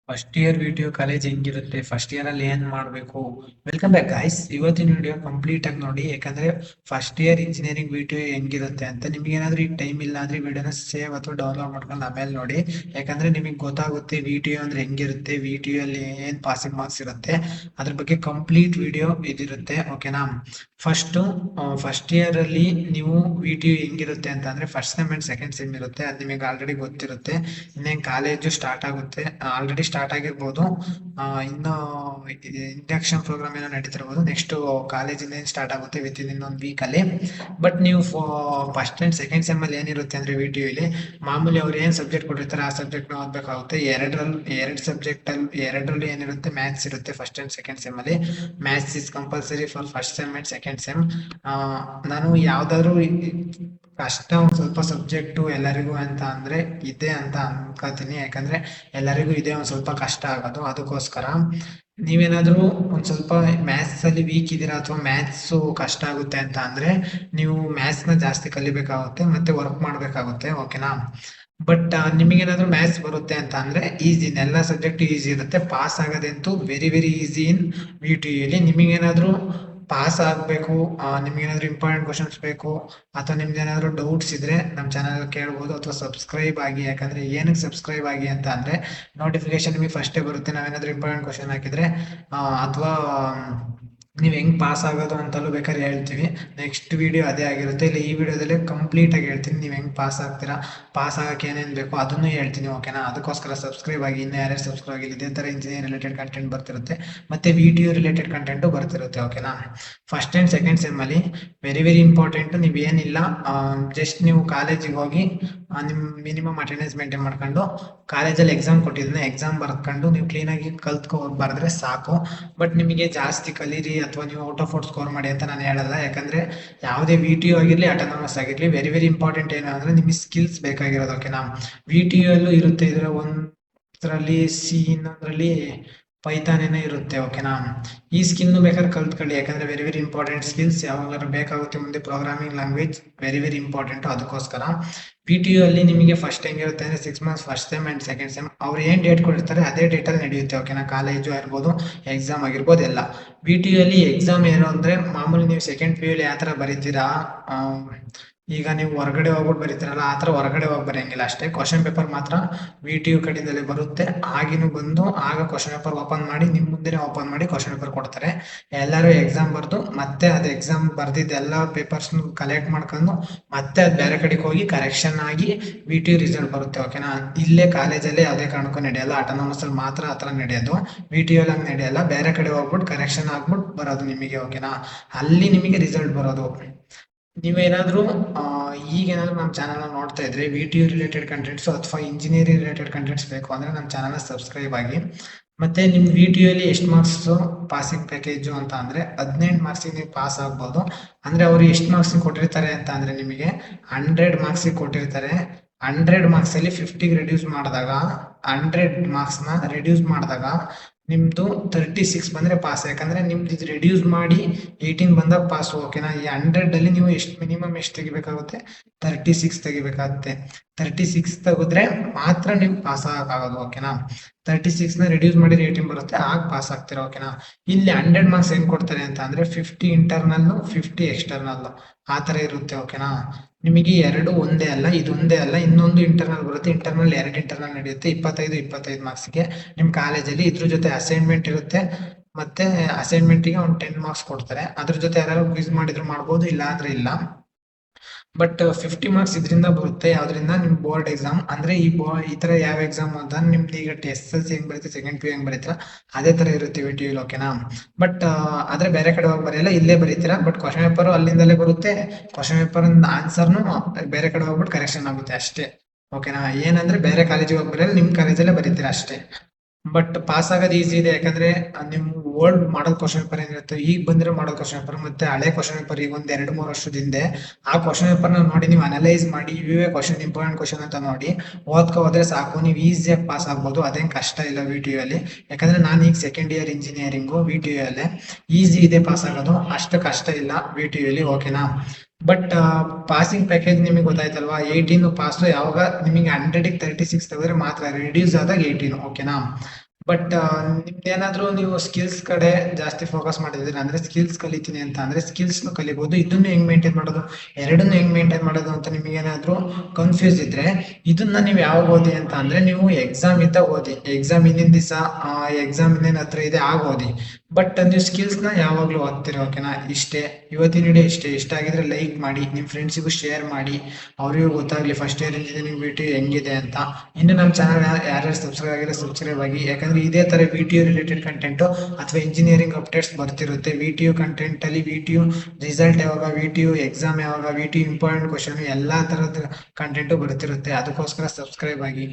First year video college ಹೆಂಗಿರುತ್ತೆ, first year ಅಲ್ಲಿ ಏನ್ ಮಾಡ್ಬೇಕು. Welcome back guys. ಇವತ್ತಿನ ವಿಡಿಯೋ ಕಂಪ್ಲೀಟ್ ಆಗಿ ನೋಡಿ, ಯಾಕಂದ್ರೆ ಫಸ್ಟ್ ಇಯರ್ ಇಂಜಿನಿಯರಿಂಗ್ ವಿಡಿಯೋ ಹೆಂಗಿರುತ್ತೆ ಅಂತ ನಿಮ್ಗೆ ಏನಾದ್ರೂ ಈಗ ಟೈಮ್ ಇಲ್ಲ ಅಂದ್ರೆ ವಿಡಿಯೋನ ಸೇವ್ ಅಥವಾ ಡೌನ್ಲೋಡ್ ಮಾಡ್ಕೊಂಡು ಆಮೇಲೆ ನೋಡಿ. ಯಾಕಂದ್ರೆ ನಿಮಗೆ ಗೊತ್ತಾಗುತ್ತೆ ವಿಡಿಯೋ ಅಂದ್ರೆ ಹೆಂಗಿರುತ್ತೆ, ವಿಡಿಯೋ ಅಲ್ಲಿ ಏನ್ ಪಾಸಿಂಗ್ ಮಾರ್ಕ್ಸ್ ಇರುತ್ತೆ, ಅದ್ರ ಬಗ್ಗೆ ಕಂಪ್ಲೀಟ್ ವಿಡಿಯೋ ಇದಿರುತ್ತೆ. ಓಕೆನಾ. ಫಸ್ಟ್ ಇಯರ್ ಅಲ್ಲಿ ನೀವು ವಿಡಿಯೋ ಹೆಂಗಿರುತ್ತೆ ಅಂತ ಅಂದ್ರೆ first sem and second sem ಇರುತ್ತೆ, ಅದು ನಿಮಗೆ ಆಲ್ರೆಡಿ ಗೊತ್ತಿರುತ್ತೆ. ಇನ್ನೇನು ಕಾಲೇಜು ಸ್ಟಾರ್ಟ್ ಆಗುತ್ತೆ, ಆಲ್ರೆಡಿ ಸ್ಟಾರ್ಟ್ ಆಗಿರ್ಬೋದು. ಇನ್ನು ಇಂಡಕ್ಷನ್ ಪ್ರೋಗ್ರಾಮ್ ಏನೋ ನಡೀತಿರ್ಬೋದು. ನೆಕ್ಸ್ಟ್ ಕಾಲೇಜಿಂದ ಏನು ಸ್ಟಾರ್ಟ್ ಆಗುತ್ತೆ ವಿತ್ ಇನ್ ಇನ್ನೊಂದು ವೀಕಲ್ಲಿ. ಬಟ್ ನೀವು ಫಸ್ಟ್ ಅಂಡ್ ಸೆಕೆಂಡ್ ಸೆಮ್ ಅಲ್ಲಿ ಏನಿರುತ್ತೆ ಅಂದ್ರೆ ವಿಡಿಯೋಲಿ ಮಾಮೂಲಿ ಅವ್ರು ಏನು ಸಬ್ಜೆಕ್ಟ್ ಕೊಟ್ಟಿರ್ತಾರೆ ಆ ಸಬ್ಜೆಕ್ಟ್ ಓದಬೇಕಾಗುತ್ತೆ. ಎರಡರಲ್ಲಿ ಏನಿರುತ್ತೆ, ಮ್ಯಾಥ್ಸ್ ಇರುತ್ತೆ ಫಸ್ಟ್ ಅಂಡ್ ಸೆಕೆಂಡ್ ಸೆಮ್ ಅಲ್ಲಿ. Maths is compulsory for first sem and second sem. ನಾನು ಯಾವ್ದಾದ್ರು ಕಷ್ಟ ಒಂದು ಸ್ವಲ್ಪ ಸಬ್ಜೆಕ್ಟು ಎಲ್ಲರಿಗೂ ಅಂತ ಅಂದ್ರೆ ಇದೆ ಅಂತ ಅನ್ಕೋತೀನಿ. ಯಾಕಂದ್ರೆ ಎಲ್ಲರಿಗೂ ಇದೆ ಒಂದು ಸ್ವಲ್ಪ ಕಷ್ಟ ಆಗೋದು. ಅದಕ್ಕೋಸ್ಕರ ನೀವೇನಾದ್ರೂ ಒಂದ್ ಸ್ವಲ್ಪ ಮ್ಯಾಥ್ಸ್ ಅಲ್ಲಿ ವೀಕ್ ಇದ್ದೀರಾ ಅಥವಾ ಮ್ಯಾಥ್ಸ್ ಕಷ್ಟ ಆಗುತ್ತೆ ಅಂತ ಅಂದ್ರೆ ನೀವು ಮ್ಯಾಥ್ಸ್ ನ ಜಾಸ್ತಿ ಕಲಿಬೇಕಾಗುತ್ತೆ ಮತ್ತೆ ವರ್ಕ್ ಮಾಡ್ಬೇಕಾಗುತ್ತೆ. ಓಕೆನಾ. ಬಟ್ ನಿಮಗೇನಾದ್ರೂ ಮ್ಯಾಥ್ಸ್ ಬರುತ್ತೆ ಅಂತ ಅಂದ್ರೆ ಈಸಿ, ಎಲ್ಲ ಸಬ್ಜೆಕ್ಟ್ ಈಸಿ ಇರುತ್ತೆ. ಪಾಸ್ ಆಗೋದಂತೂ ವೆರಿ ವೆರಿ ಈಸಿ ಇನ್ ವಿ ನಿಮಗೇನಾದ್ರೂ ಪಾಸ್ ಆಗಬೇಕು, ನಿಮ್ಗೇನಾದ್ರೂ ಇಂಪಾರ್ಟೆಂಟ್ ಕ್ವಶನ್ಸ್ ಬೇಕು ಅಥವಾ ನಿಮ್ದು ಏನಾದ್ರು ಡೌಟ್ಸ್ ಇದ್ರೆ ನಮ್ಮ ಚಾನಲ್ ಕೇಳ್ಬೋದು ಅಥವಾ ಸಬ್ಸ್ಕ್ರೈಬ್ ಆಗಿ. ಯಾಕಂದ್ರೆ ಏನಕ್ಕೆ ಸಬ್ಸ್ಕ್ರೈಬ್ ಆಗಿ ಅಂತ ಅಂದ್ರೆ ನೋಟಿಫಿಕೇಶನ್ ನಿಮಗೆ ಫಸ್ಟೇ ಬರುತ್ತೆ ನಾವೇನಾದ್ರೂ ಇಂಪಾರ್ಟೆಂಟ್ ಕ್ವಶನ್ ಹಾಕಿದ್ರೆ. ಅಥವಾ ನೀವು ಹೆಂಗ್ ಪಾಸ್ ಆಗೋದು ಅಂತಲೂ ಬೇಕಾದ್ರೆ ಹೇಳ್ತೀವಿ. ನೆಕ್ಸ್ಟ್ ವಿಡಿಯೋ ಅದೇ ಆಗಿರುತ್ತೆ. ಇಲ್ಲ ಈ ವಿಡಿಯೋದಲ್ಲೇ ಕಂಪ್ಲೀಟ್ ಆಗಿ ಹೇಳ್ತೀನಿ ನೀವು ಹೆಂಗ್ ಪಾಸ್ ಆಗ್ತೀರಾ, ಪಾಸ್ ಆಗಕ್ಕೆ ಏನೇನು ಬೇಕು ಅದನ್ನು ಹೇಳ್ತೀನಿ. ಓಕೆನಾ. ಅದಕ್ಕೋಸ್ಕರ ಸಬ್ಸ್ಕ್ರೈಬ್ ಆಗಿ. ಇನ್ನು ಯಾರ್ಯಾರು ಸಬ್ಸ್ಕ್ರೈಬ್ ಆಗಿಲ್ಲ ಇದೇ ಥರ ಇಂಜಿನಿಯರ್ ರಿಲೇಟೆಡ್ ಕಂಟೆಂಟ್ ಬರ್ತಿರುತ್ತೆ, ಮತ್ತೆ ವಿಡಿಯೋ ರಿಲೇಟೆಡ್ ಕಂಟೆಂಟು ಬರ್ತಿರುತ್ತೆ. ಓಕೆನಾ. ಫಸ್ಟ್ ಆ್ಯಂಡ್ ಸೆಕೆಂಡ್ ಸೆಮ್ ಅಲ್ಲಿ ವೆರಿ ವೆರಿ ಇಂಪಾರ್ಟೆಂಟ್. ನೀವೇನಿಲ್ಲ, ಜಸ್ಟ್ ನೀವು ಕಾಲೇಜಿಗೆ ಹೋಗಿ ನಿಮ್ಮ ಮಿನಿಮಮ್ ಅಟೆಂಡೆನ್ಸ್ ಮೇಂಟೈನ್ ಮಾಡ್ಕೊಂಡು ಕಾಲೇಜಲ್ಲಿ ಎಕ್ಸಾಮ್ ಕೊಟ್ಟಿದ್ದನ್ನ ಎಕ್ಸಾಮ್ ಬರ್ಕೊಂಡು ನೀವು ಕ್ಲೀನಾಗಿ ಕಲ್ತ್ಕೊ ಬರೆದ್ರೆ ಸಾಕು. ಬಟ್ ನಿಮಗೆ ಜಾಸ್ತಿ ಕಲೀರಿ ಅಥವಾ ನೀವು ಔಟ್ ಆಫ್ ಔಟ್ ಸ್ಕೋರ್ ಮಾಡಿ ಅಂತ ನಾನು ಹೇಳಲ್ಲ. ಯಾಕಂದ್ರೆ ಯಾವುದೇ ವಿ ಟಿ ಯು ಆಗಿರಲಿ ಅಟಾನಮಸ್ ಆಗಿರಲಿ ವೆರಿ ವೆರಿ ಇಂಪಾರ್ಟೆಂಟ್ ಏನು ಅಂದ್ರೆ ನಿಮಗೆ ಸ್ಕಿಲ್ಸ್ ಬೇಕಾಗಿರೋದು. ಓಕೆನಾ. ವಿ ಟಿ ಯು ಅಲ್ಲೂ ಇರುತ್ತೆ, ಇದರ ಒಂದರಲ್ಲಿ ಸಿ, ಇನ್ನೊಂದರಲ್ಲಿ ಪೈಥಾನ್ ಏನೋ ಇರುತ್ತೆ. ಓಕೆನಾ. ಈ ಸ್ಕಿಲ್ ಬೇಕಾದ್ರೆ ಕಲ್ತ್ಕೊಳ್ಳಿ, ಯಾಕಂದ್ರೆ ವೆರಿ ವೆರಿ ಇಂಪಾರ್ಟೆಂಟ್ ಸ್ಕಿಲ್ಸ್ ಯಾವಾಗಾದ್ರೂ ಬೇಕಾಗುತ್ತೆ ಮುಂದೆ. Programming language very very important. ಅದಕ್ಕೋಸ್ಕರ ಪಿ ಟಿ ಯು ಅಲ್ಲಿ ನಿಮಗೆ ಫಸ್ಟ್ ಹೆಂಗಿರುತ್ತೆ ಅಂದ್ರೆ 6 months first sem and second sem ಅವ್ರು ಏನ್ ಡೇಟ್ ಕೊಟ್ಟಿರ್ತಾರೆ ಅದೇ ಡೇಟಲ್ಲಿ ನಡೆಯುತ್ತೆ. ಓಕೆನಾ. ಕಾಲೇಜು ಇರ್ಬೋದು, ಎಕ್ಸಾಮ್ ಆಗಿರ್ಬೋದು ಎಲ್ಲ. ಪಿ ಟಿ ಯು ಅಲ್ಲಿ ಎಕ್ಸಾಮ್ ಏನು ಅಂದ್ರೆ ಮಾಮೂಲಿ ನೀವು ಸೆಕೆಂಡ್ ಪಿ ಯು ಅಲ್ಲಿ ಯಾವ ಥರ ಬರೀತೀರಾ, ಈಗ ನೀವು ಹೊರಗಡೆ ಹೋಗ್ಬಿಟ್ಟು ಬರೀತೀರಲ್ಲ ಆ ಥರ ಹೊರಗಡೆ ಹೋಗಿ ಬರೆಯಂಗಿಲ್ಲ. ಅಷ್ಟೇ ಕ್ವಶನ್ ಪೇಪರ್ ಮಾತ್ರ ವಿ ಟಿ ಯು ಕಡೆಯಿಂದಲೇ ಬರುತ್ತೆ. ಆಗಿನೂ ಬಂದು ಆಗ ಕ್ವಶನ್ ಪೇಪರ್ ಓಪನ್ ಮಾಡಿ ನಿಮ್ಮ ಮುಂದೆನೇ ಓಪನ್ ಮಾಡಿ ಕ್ವಶನ್ ಪೇಪರ್ ಕೊಡ್ತಾರೆ. ಎಲ್ಲರೂ ಎಕ್ಸಾಮ್ ಬರೆದು ಮತ್ತೆ ಅದು ಎಕ್ಸಾಮ್ ಬರ್ದಿದ್ದು ಎಲ್ಲ ಪೇಪರ್ಸ್ನು ಕಲೆಕ್ಟ್ ಮಾಡ್ಕೊಂಡು ಮತ್ತೆ ಅದು ಬೇರೆ ಕಡೆಗೆ ಹೋಗಿ ಕರೆಕ್ಷನ್ ಆಗಿ ವಿ ಟಿ ಯು ರಿಸಲ್ಟ್ ಬರುತ್ತೆ. ಓಕೆನಾ. ಇಲ್ಲೇ ಕಾಲೇಜಲ್ಲೇ ಯಾವುದೇ ಕಾರಣಕ್ಕೂ ನಡೆಯಲ್ಲ, ಆಟೋನಮಸ್ ಅಲ್ಲಿ ಮಾತ್ರ ಆ ಥರ ನಡೆಯೋದು. ವಿ ಟಿ ಯು ಅಲ್ಲಿ ಹಂಗೆ ನಡೆಯಲ್ಲ, ಬೇರೆ ಕಡೆ ಹೋಗ್ಬಿಟ್ಟು ಕರೆಕ್ಷನ್ ಆಗ್ಬಿಟ್ಟು ಬರೋದು ನಿಮಗೆ. ಓಕೆನಾ. ಅಲ್ಲಿ ನಿಮಗೆ ರಿಸಲ್ಟ್ ಬರೋದು. ನೀವೇನಾದ್ರೂ ಈಗೇನಾದ್ರೂ ನಮ್ಮ ಚಾನಲ್ನ ನೋಡ್ತಾ ಇದ್ರೆ V T U related contents ಅಥವಾ ಇಂಜಿನಿಯರಿಂಗ್ ರಿಲೇಟೆಡ್ ಕಂಟೆಂಟ್ಸ್ ಬೇಕು ಅಂದ್ರೆ ನಮ್ಮ ಚಾನಲ್ನ ಸಬ್ಸ್ಕ್ರೈಬ್ ಆಗಿ. ಮತ್ತೆ ನಿಮ್ ವಿ ಟಿ ಯು ಅಲ್ಲಿ ಎಷ್ಟು ಮಾರ್ಕ್ಸ್ ಪಾಸಿಂಗ್ ಪ್ಯಾಕೇಜು ಅಂತ ಅಂದ್ರೆ 18 ಮಾರ್ಕ್ಸಿಗೆ ನೀವು ಪಾಸ್ ಆಗ್ಬೋದು. ಅಂದ್ರೆ ಅವರು ಎಷ್ಟು ಮಾರ್ಕ್ಸಿಗೆ ಕೊಟ್ಟಿರ್ತಾರೆ ಅಂತ ಅಂದ್ರೆ ನಿಮಗೆ 100 ಮಾರ್ಕ್ಸಿಗೆ ಕೊಟ್ಟಿರ್ತಾರೆ. 100 ಮಾರ್ಕ್ಸ್ ಅಲ್ಲಿ 50 ರಿಡ್ಯೂಸ್ ಮಾಡಿದಾಗ 100 ಮಾರ್ಕ್ಸ್ನ ರಿಡ್ಯೂಸ್ ಮಾಡಿದಾಗ ನಿಮ್ದು 36 ಬಂದ್ರೆ ಪಾಸ್. ಯಾಕಂದ್ರೆ ನಿಮ್ದು ಇದು ರಿಡ್ಯೂಸ್ ಮಾಡಿ 18 ಬಂದಾಗ ಪಾಸ್. ಓಕೆನಾ. ಈ 100 ಅಲ್ಲಿ ನೀವು ಎಷ್ಟು ಮಿನಿಮಮ್ ಎಷ್ಟು ತೆಗಿಬೇಕಾಗುತ್ತೆ, 36 ತೆಗಿಬೇಕಾಗುತ್ತೆ. 36 ತೆಗೆದ್ರೆ ಮಾತ್ರ ನೀವು ಪಾಸ್ ಆಗೋದು. ಓಕೆನಾ. 36ನ ರಿಡ್ಯೂಸ್ ಮಾಡಿ 18 ಬರುತ್ತೆ, ಆಗ ಪಾಸ್ ಆಗ್ತೀರಾ. ಓಕೆನಾ. ಇಲ್ಲಿ 100 ಮಾರ್ಕ್ಸ್ ಏನ್ ಕೊಡ್ತಾರೆ ಅಂತ ಅಂದ್ರೆ 50 ಇಂಟರ್ನಲ್ 50 ಎಕ್ಸ್ಟರ್ನಲ್ ಆ ತರ ಇರುತ್ತೆ. ಓಕೆನಾ. ನಿಮಗೆ ಎರಡು ಒಂದೇ ಅಲ್ಲ, ಇದು ಒಂದೇ ಅಲ್ಲ, ಇನ್ನೊಂದು ಇಂಟರ್ನಲ್ ಬರುತ್ತೆ. ಇಂಟರ್ನಲ್ 2 ಇಂಟರ್ನಲ್ ನಡೆಯುತ್ತೆ 25 ಮಾರ್ಕ್ಸ್ಗೆ ನಿಮ್ಮ ಕಾಲೇಜಲ್ಲಿ. ಇದ್ರ ಜೊತೆ ಅಸೈನ್ಮೆಂಟ್ ಇರುತ್ತೆ, ಮತ್ತೆ ಅಸೈನ್ಮೆಂಟಿಗೆ ಒಂದು 10 ಮಾರ್ಕ್ಸ್ ಕೊಡ್ತಾರೆ. ಅದ್ರ ಜೊತೆ ಯಾರು ಕ್ವಿಜ್ ಮಾಡಿದ್ರು ಮಾಡ್ಬೋದು, ಇಲ್ಲ ಅಂದ್ರೆ ಇಲ್ಲ. ಬಟ್ 50 ಮಾರ್ಕ್ಸ್ ಇದರಿಂದ ಬರುತ್ತೆ. ಯಾವ್ದ್ರಿಂದ ನಿಮ್ ಬೋರ್ಡ್ ಎಕ್ಸಾಮ್ ಅಂದ್ರೆ ಈ ತರ ಯಾವ ಎಕ್ಸಾಮ್ ಅಂತ ನಿಮ್ದು ಈಗ ಎಸ್ ಎಲ್ ಸಿ ಹೆಂಗ್ ಬರೀತೀರಾ, ಸೆಕೆಂಡ್ ಪಿ ಯು ಹೆಂಗ್ ಬರೀತೀರಾ ಅದೇ ತರ ಇರುತ್ತೆ ವಿ ಟಿ ಯು. ಓಕೆನಾ. ಬಟ್ ಆದ್ರೆ ಬೇರೆ ಕಡೆ ಹೋಗಿ ಬರೆಯಲ್ಲ, ಇಲ್ಲೇ ಬರೀತೀರಾ. ಬಟ್ ಕ್ವಶನ್ ಪೇಪರ್ ಅಲ್ಲಿಂದಲೇ ಬರುತ್ತೆ. ಕ್ವಶನ್ ಪೇಪರ್ ಆನ್ಸರ್ನು ಬೇರೆ ಕಡೆ ಹೋಗ್ಬಿಟ್ಟು ಕರೆಕ್ಷನ್ ಆಗುತ್ತೆ ಅಷ್ಟೇ. ಓಕೆನಾ. ಏನಂದ್ರೆ ಬೇರೆ ಕಾಲೇಜಿಗೆ ಹೋಗಿ ಬರೆಯಲ್ಲ, ನಿಮ್ ಕಾಲೇಜಲ್ಲೇ ಬರೀತೀರಾ ಅಷ್ಟೇ. ಬಟ್ ಪಾಸ್ ಆಗೋದು ಈಸಿ ಇದೆ. ಯಾಕಂದ್ರೆ ನಿಮ್ ಓಲ್ಡ್ ಮಾಡಲ್ ಕ್ವಶನ್ ಪೇಪರ್ ಏನಿರುತ್ತೆ, ಈಗ ಬಂದಿರೋ ಮಾಡಲ್ ಕ್ವಶನ್ ಪೇಪರ್ ಮತ್ತೆ ಹಳೆ ಕ್ವಶನ್ ಪೇಪರ್ ಈಗ ಒಂದ್ 2-3 ವರ್ಷದ ಹಿಂದೆ ಆ ಕ್ವಶನ್ ಪೇಪರ್ ನೋಡಿ ನೀವು ಅನಲೈಸ್ ಮಾಡಿ ಇವೇ ಕ್ವಶನ್ ಇಂಪಾರ್ಟೆಂಟ್ ಕ್ವಶನ್ ಅಂತ ನೋಡಿ ಓದ್ಕೊ ಹೋದ್ರೆ ಸಾಕು, ನೀವು ಈಸಿಯಾಗಿ ಪಾಸ್ ಆಗ್ಬೋದು. ಅದೇನ್ ಕಷ್ಟ ಇಲ್ಲ ವಿ ಟಿ ಯು ಅಲ್ಲಿ. ಯಾಕಂದ್ರೆ ನಾನು ಈಗ second year engineering V T U ಅಲ್ಲೇ ಈಸಿ ಇದೆ ಪಾಸ್ ಆಗೋದು, ಅಷ್ಟು ಕಷ್ಟ ಇಲ್ಲ ವಿ ಟಿ ಯು ಅಲ್ಲಿ. ಓಕೆನಾ. ಬಟ್ ಪಾಸಿಂಗ್ ಪ್ಯಾಕೇಜ್ ನಿಮಗೆ ಗೊತ್ತಾಯ್ತಲ್ವಾ, 18 ಪಾಸ್. ಯಾವಾಗ ನಿಮಗೆ 100ಗೆ 36 ತೆಗೆದ್ರೆ ಮಾತ್ರ, ರಿಡ್ಯೂಸ್ ಆದಾಗ 18. ಓಕೆನಾ. ಬಟ್ ನಿಮ್ದೇನಾದ್ರೂ ನೀವು ಸ್ಕಿಲ್ಸ್ ಕಡೆ ಜಾಸ್ತಿ ಫೋಕಸ್ ಮಾಡಿದ್ರೆ ಅಂದ್ರೆ ಸ್ಕಿಲ್ಸ್ ಕಲಿತೀನಿ ಅಂತ ಅಂದ್ರೆ ಸ್ಕಿಲ್ಸ್ನು ಕಲಿಬಹುದು, ಇದನ್ನು ಹೆಂಗ್ ಮೇಂಟೈನ್ ಮಾಡೋದು, ಎರಡನ್ನೂ ಹೆಂಗ್ ಮೇಂಟೈನ್ ಮಾಡೋದು ಅಂತ ನಿಮಗೇನಾದ್ರೂ ಕನ್ಫ್ಯೂಸ್ ಇದ್ರೆ ಇದನ್ನ ನೀವು ಯಾವಾಗ ಓದಿ ಅಂತ ಅಂದ್ರೆ ನೀವು ಎಕ್ಸಾಮ್ ಇದ್ದಾಗ ಓದಿ. ಎಕ್ಸಾಮ್ ಹಿಂದಿನ ದಿವಸ ಎಕ್ಸಾಮ್ ಇನ್ನೇನು ಹತ್ರ ಇದೆ ಆಗ ಓದಿ. ಬಟ್ ನೀವು ಸ್ಕಿಲ್ಸ್ನ ಯಾವಾಗಲೂ ಓದ್ತೀರಿ, ಓಕೆನಾ? ಇಷ್ಟೇ ಇವತ್ತಿನ ವಿಡಿಯೋ ಇಷ್ಟೇ. ಇಷ್ಟ ಆಗಿದ್ರೆ ಲೈಕ್ ಮಾಡಿ, ನಿಮ್ಮ ಫ್ರೆಂಡ್ಸಿಗೂ ಶೇರ್ ಮಾಡಿ, ಅವರಿಗೂ ಗೊತ್ತಾಗಲಿ first year engineering V T U ಹೆಂಗಿದೆ ಅಂತ. ಇನ್ನು ನಮ್ಮ ಚಾನಲ್ ಯಾರ್ಯಾರು ಸಬ್ಸ್ಕ್ರೈಬ್ ಆಗಿರೋ ಸಬ್ಸ್ಕ್ರೈಬ್ ಆಗಿ, ಯಾಕಂದ್ರೆ ಇದೇ ಥರ V T U related content ಅಥವಾ ಇಂಜಿನಿಯರಿಂಗ್ ಅಪ್ಡೇಟ್ಸ್ ಬರ್ತಿರುತ್ತೆ. ವಿ ಟಿ ಯು ಕಂಟೆಂಟಲ್ಲಿ ವಿ ಟಿ ಯು ರಿಸಲ್ಟ್ ಯಾವಾಗ, ವಿ ಟಿ ಯು ಎಕ್ಸಾಮ್ ಯಾವಾಗ, V T U important question ಎಲ್ಲ ಥರದ ಕಂಟೆಂಟು ಬರ್ತಿರುತ್ತೆ. ಅದಕ್ಕೋಸ್ಕರ ಸಬ್ಸ್ಕ್ರೈಬ್ ಆಗಿ.